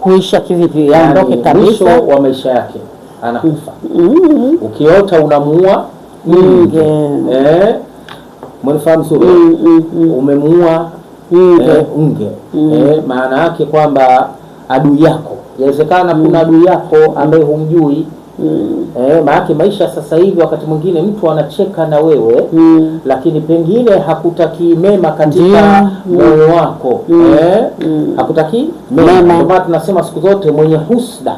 Kuisha kivipi? Yaondoke kabisa, mwisho wa maisha yake anakufa. Ukiota unamuua nge, mnifahamu sura, umemuua nge, maana yake kwamba adui yako. Inawezekana kuna adui yako ambaye humjui. Maana maisha sasa hivi wakati mwingine mtu anacheka na wewe, lakini pengine hakutaki mema katika moyo wako. Hakutaki mema. Ndio maana tunasema siku zote mwenye husda,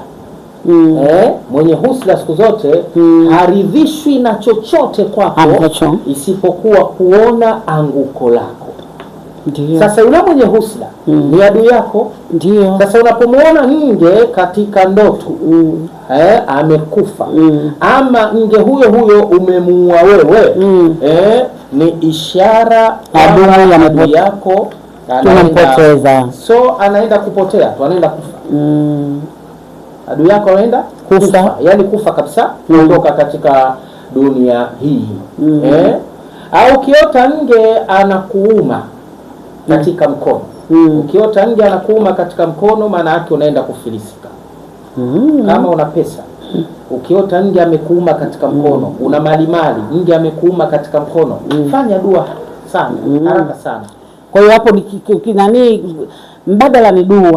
mwenye husda siku zote haridhishwi na chochote kwako isipokuwa kuona anguko lako. Ndiyo. Sasa yule mwenye husda ni adui yako. Ndiyo. Sasa unapomuona nge katika ndoto amekufa, ama nge huyo umemuua wewe, ni ishara adui yako tunampoteza. So anaenda kupotea tu, anaenda kufa. Adui yako anaenda kufa, yani kufa kabisa, kuondoka katika dunia hii. Au ukiota nge anakuuma katika mkono, ukiota nge anakuuma katika mkono, maana yake unaenda kufilisika. Kama una pesa, ukiota nge amekuuma katika mkono, una mali, nge amekuuma katika mkono, fanya dua sana, haraka sana. Kwa hiyo hapo ni nani mbadala ni dua.